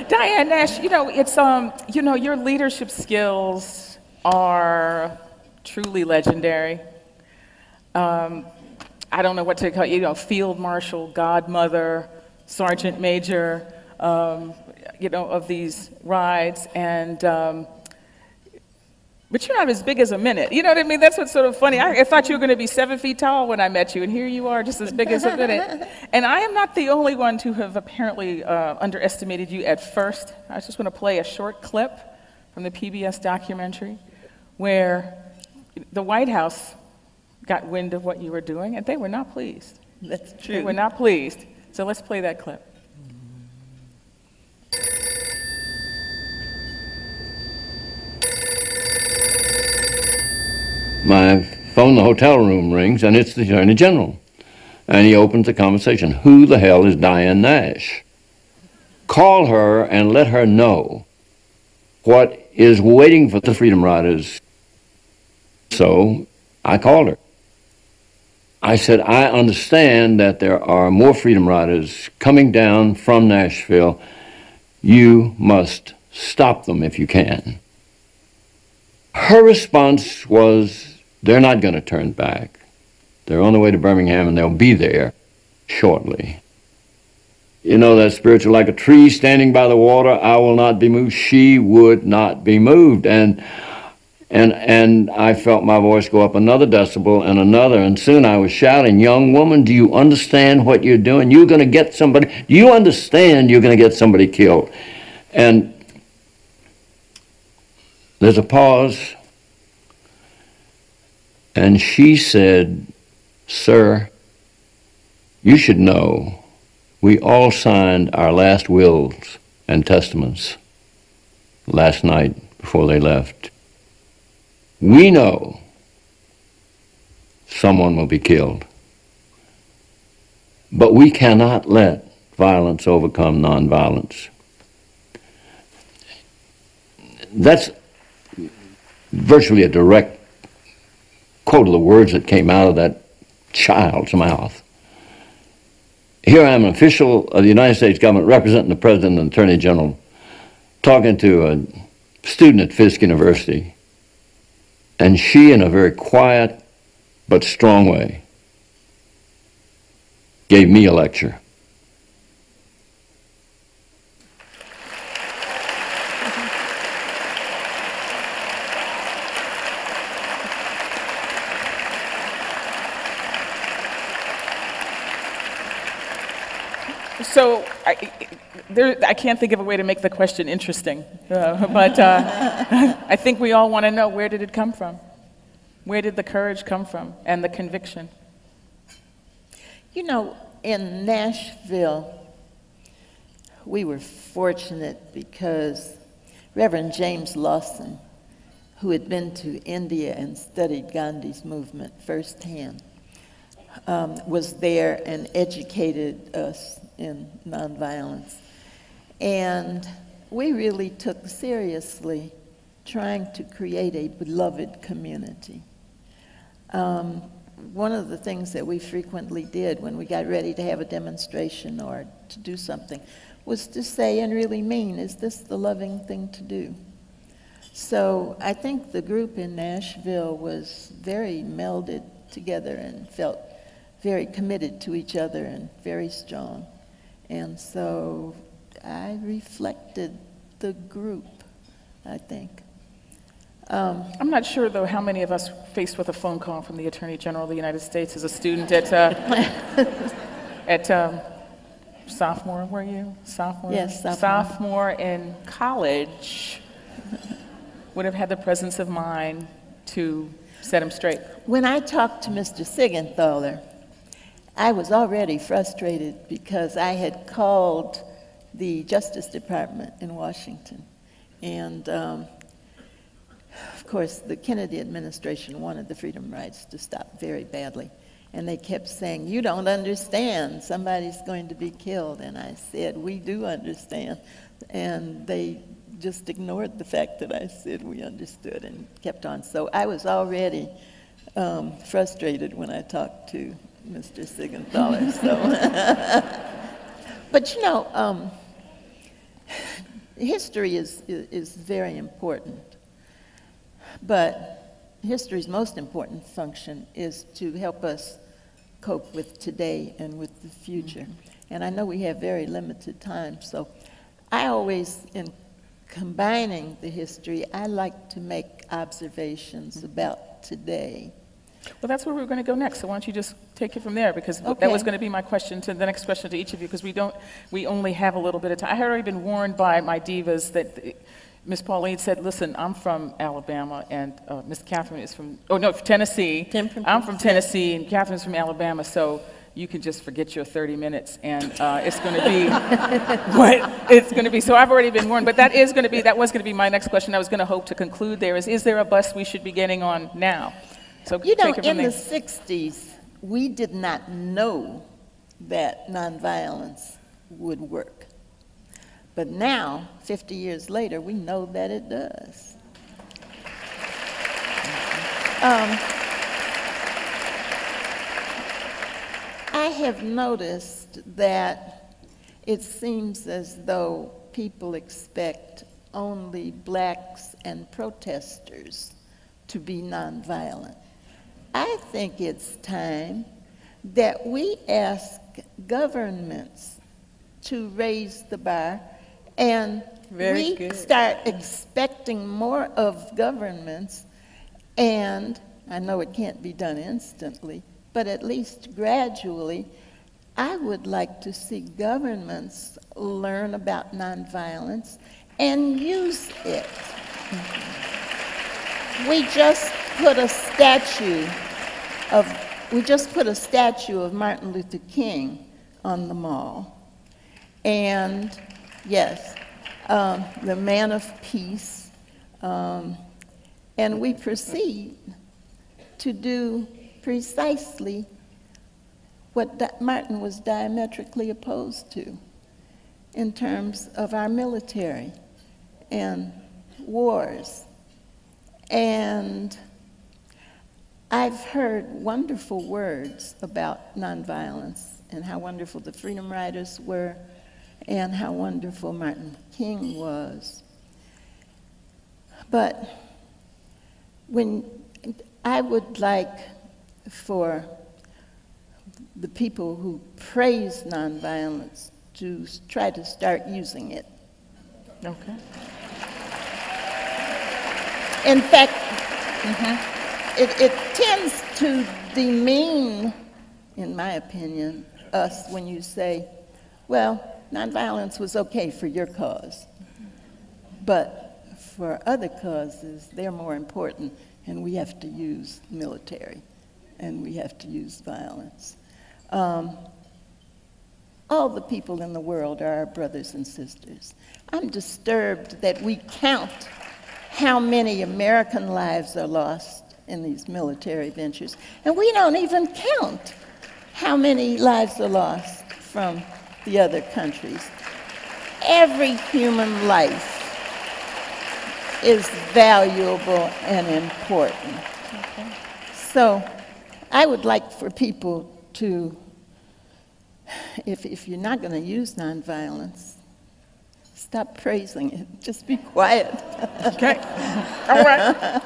Diane Nash, your leadership skills are truly legendary. I don't know what to call you, field marshal, godmother, sergeant major, of these rides, but you're not as big as a minute. You know what I mean? That's what's sort of funny. I thought you were going to be 7 feet tall when I met you, and here you are, just as big as a minute. And I am not the only one to have apparently underestimated you at first. I just want to play a short clip from the PBS documentary where the White House got wind of what you were doing, and they were not pleased. That's true. They were not pleased. So let's play that clip. My phone in the hotel room rings, and it's the Attorney General. And he opens the conversation. Who the hell is Diane Nash? Call her and let her know what is waiting for the Freedom Riders. So I called her. I said, I understand that there are more Freedom Riders coming down from Nashville. You must stop them if you can. Her response was, they're not going to turn back. They're on the way to Birmingham, and they'll be there shortly. You know that spiritual, like a tree standing by the water, I will not be moved. She would not be moved. And I felt my voice go up another decibel and another, and soon I was shouting, young woman, do you understand what you're doing? You're going to get somebody, do you understand you're going to get somebody killed? And there's a pause. And she said, sir, you should know we all signed our last wills and testaments last night before they left. We know someone will be killed, but we cannot let violence overcome nonviolence. That's virtually a direct quote of the words that came out of that child's mouth. Here I am, an official of the United States government representing the President and the Attorney General, talking to a student at Fisk University, and she, in a very quiet but strong way, gave me a lecture. So I can't think of a way to make the question interesting, but I think we all want to know, where did it come from? Where did the courage come from and the conviction? You know, in Nashville, we were fortunate because Reverend James Lawson, who had been to India and studied Gandhi's movement firsthand, was there and educated us in nonviolence. And we really took seriously trying to create a beloved community. One of the things that we frequently did when we got ready to have a demonstration or to do something was to say and really mean, is this the loving thing to do? So I think the group in Nashville was very melded together and felt very committed to each other and very strong. And so I reflected the group, I think. I'm not sure, though, how many of us faced with a phone call from the Attorney General of the United States as a student at sophomore, were you? Sophomore? Yes, sophomore. Sophomore in college would have had the presence of mind to set him straight. When I talked to Mr. Siegenthaler, I was already frustrated because I had called the Justice Department in Washington. And of course, the Kennedy administration wanted the freedom rides to stop very badly. And they kept saying, you don't understand, somebody's going to be killed. And I said, we do understand. And they just ignored the fact that I said we understood and kept on. So I was already frustrated when I talked to Mr. Siegenthaler. So. But you know, history is very important, but history's most important function is to help us cope with today and with the future. And I know we have very limited time, so I always, in combining the history, I like to make observations about today. Well, that's where we're going to go next. So why don't you just take it from there? Because that was going to be my question to the next question to each of you. Because we only have a little bit of time. I had already been warned by my divas that Miss Pauline said, "Listen, I'm from Alabama, and Miss Catherine is from Tennessee. I'm from Tennessee, and Catherine's from Alabama. So you can just forget your 30 minutes, and it's going to be what it's going to be." So I've already been warned. But that was going to be my next question. I was going to hope to conclude there. Is there a bus we should be getting on now? So you know, take it from in there. the 60s, we did not know that nonviolence would work. But now, 50 years later, we know that it does. I have noticed that it seems as though people expect only blacks and protesters to be nonviolent. I think it's time that we ask governments to raise the bar, and start expecting more of governments. And I know it can't be done instantly, but at least gradually, I would like to see governments learn about nonviolence and use it. We just put a statue of Martin Luther King on the mall. And yes, the man of peace. And we proceed to do precisely what Martin was diametrically opposed to in terms of our military and wars. And I've heard wonderful words about nonviolence and how wonderful the Freedom Riders were and how wonderful Martin King was. But when I would like for the people who praise nonviolence to try to start using it. Okay. In fact, it tends to demean, in my opinion, us when you say, well, nonviolence was okay for your cause, but for other causes, they're more important, and we have to use military, and we have to use violence. All the people in the world are our brothers and sisters. I'm disturbed that we count how many American lives are lost in these military ventures, and we don't even count how many lives are lost from the other countries. Every human life is valuable and important. Okay. So I would like for people to, if you're not going to use nonviolence, stop praising it. Just be quiet. Okay. All right.